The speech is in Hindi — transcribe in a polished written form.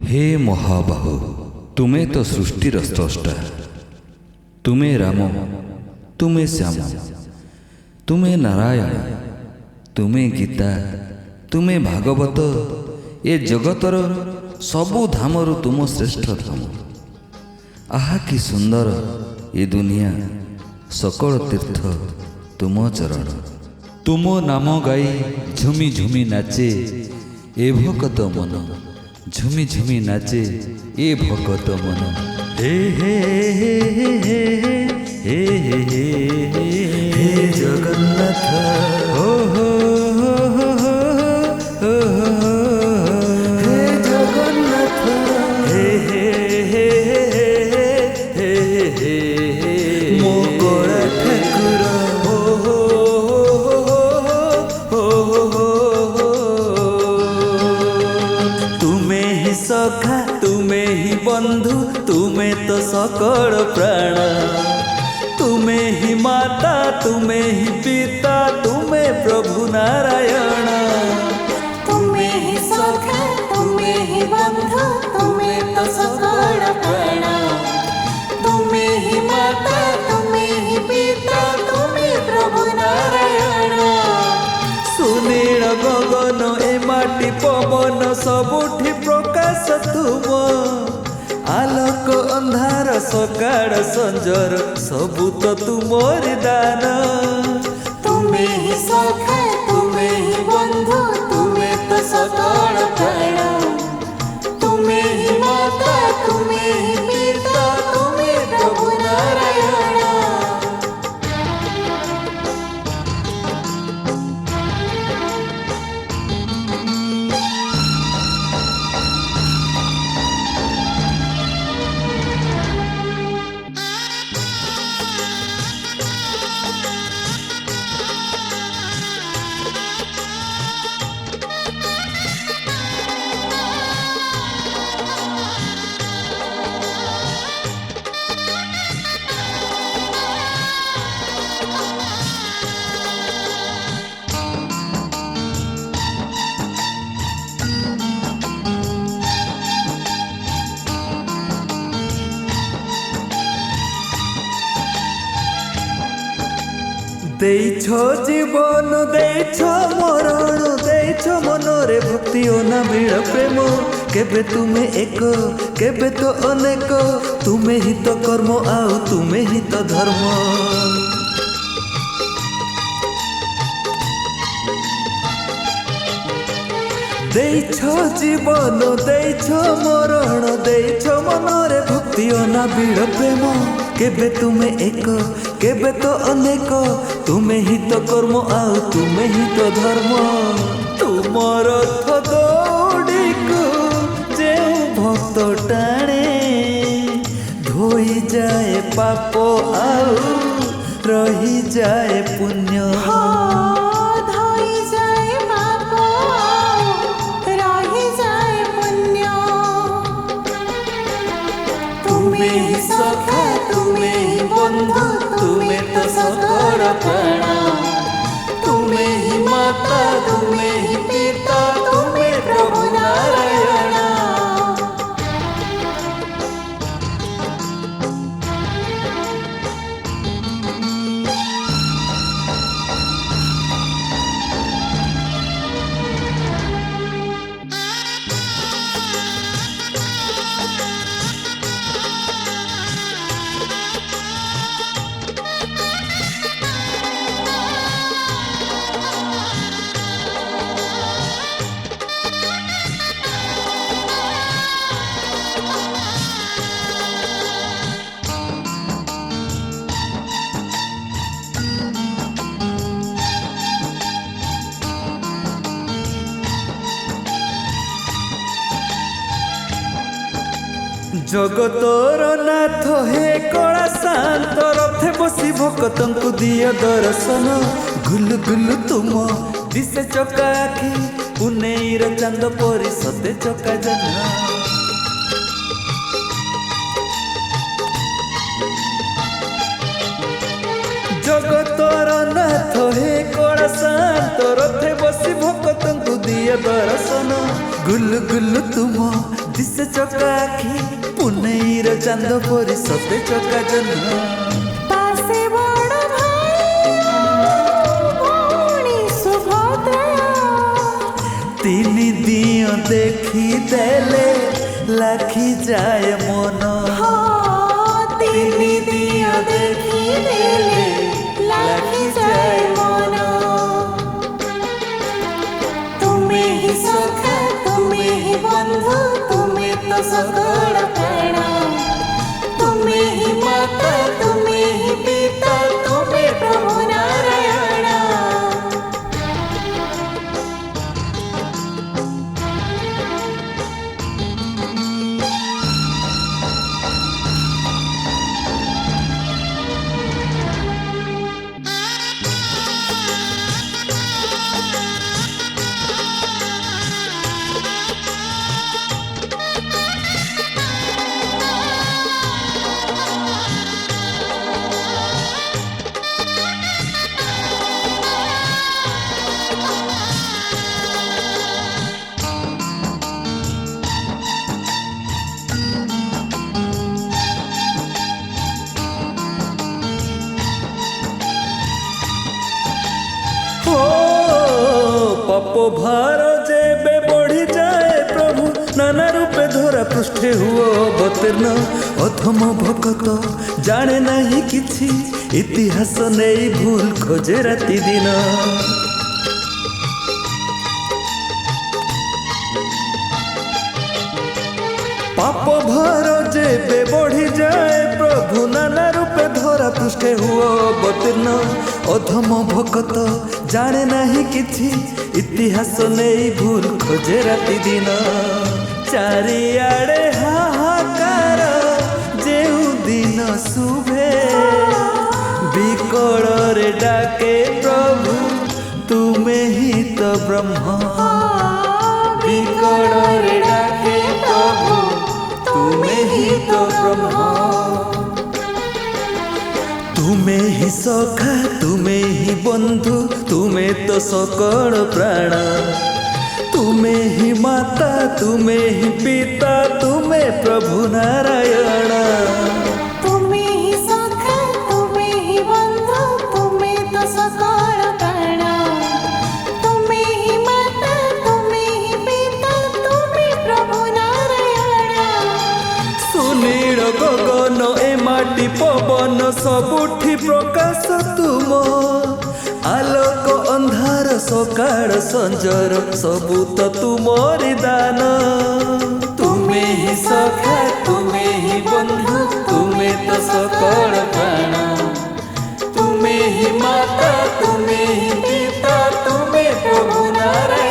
हे महाबाहु, तुमे तो सृष्टिर स्रष्टा, तुमे राम, तुमे श्याम, तुमे नारायण, तुमे गीता, तुमे भागवत, ए जगतर सबु धामरु तुम श्रेष्ठ धाम। आहा कि सुंदर ए दुनिया, सकल तीर्थ तुम चरण। तुम नाम गाई झुमी झुमी नाचे ए भकत मन, झुमी झुमी नाचे ए भकत मन। हे हे हे हे हे हे हे जगन्नाथ, हो हो हे जगन्नाथ, हे हे हे हे मो गोरा ठाकुर, तुमे ही सखा, तुमे ही बंधु, तुमे तो सकल प्राण। तुमे ही माता, तुमे ही पिता, तुमे प्रभु नारायण। तुमे ही सखा, तुमे ही बंधु, तुमे तो सकल प्राण। तुमे ही माता, तुमे ही पिता, तुमे प्रभु नारायण। सुनील गगन ए माटी पवन सबुठी प्रकाश तुम। आलोक अंधार सकाळ संजर सबु तो तुमर दान। तुमे ही सखा, तुमे ही बंधु, तुमे तो सकल प्राण। तुमे ही माता, तुमे ही पिता, तुमे प्रभु नारायण। देइछो जीवन, देइछो मरण, देइछो मनरे भक्ति ओ नामीळ प्रेम। केबे तुमे एक, केबे तो अनेक, तुमे ही तो कर्म आउ तुमे ही तो धर्म। देइछो जीवन, देइछो मरण, देइछो मनरे भक्ति ओ नामीळ प्रेम। केबे तुमे एक, केबे तो अनेक, तुमे ही तो कर्म आउ तुमे ही तो धर्म। तुमर रथ दौड़ीकु जे भक्त टाणे, धोई जाए पाप आउ रही जाए पुण्य। धोई जाए पाप, रही जाए पुण्य। तुमे ही सखा, तुमे ही बंधु, तुमे तो सकल प्राण। तुमे ही माता, तुमे ही पिता, तुमे प्रभु नारायण। जगतर नाथ हे कला शांत, रथे बसी भक्तंकु दिय दर्शन। गुलु गुलु तुम दिसे चका आखि, पुनेईर चांद परी सते चका जना। जगतर नाथ हे कला शांत, रथे बसी भक्तंकु दिय दर्शन। गुलु गुलु तुम दिसे चका आखि पुनेईर चांद परी सते चका जन्म पासे बड़ भाई भौणी सुभद्रा तीनी दियो देखी देले लाखी जाए मन तीनी दियो देखी देले लाखी जाए मन तुम्हें ही सखा तुम्हें ही बंधु तुम्हें तो सकल प्राण तुम्हें ही माता तुम्हें ही पिता तुम्हें प्रभु नारायण पाप भार जेबे बढ़ी जाए प्रभु नाना रूपे धरा पृष्ठे हुओ अवतीर्ण अधम भक्त जाने नहीं किछि इतिहास नहीं भूल खोजे राति दिन पाप भार जेबे बढ़ी जाए प्रभु नाना रूपे धरा पृष्ठे हुओ अवतीर्ण अधम भक्त जाने नहीं किछि इतिहास नहीं भूल खोजे राति दिन चारिआडे हाहाकार जेउ दिन शुभे विकल रे डाके प्रभु तुमे ही तो ब्रह्म विकल रे डाके प्रभु तुमे ही तो ब्रह्म तुम्हें ही सखा तुम्हें ही बंधु तुम्हें तो सकल प्राण तुम्हें ही माता तुम्हें ही पिता तुम्हें प्रभु नारायण तुम्हें ही सखा तुम्हें ही बंधु तुम्हें तो सकल प्राण तुम्हें ही माता तुम्हें ही पिता तुम्हें प्रभु नारायण सुनील गगन ए माटी पवन सबुठी प्रकाश तुम आलोक अंधार सकाळ संजर सबु तो तुमरी दान तुम्हें ही सखा तुम्हें ही बंधु तुम्हें तो सकल प्राण तुम्हें ही माता तुम्हें ही पिता तुम्हें प्रभु नारायण।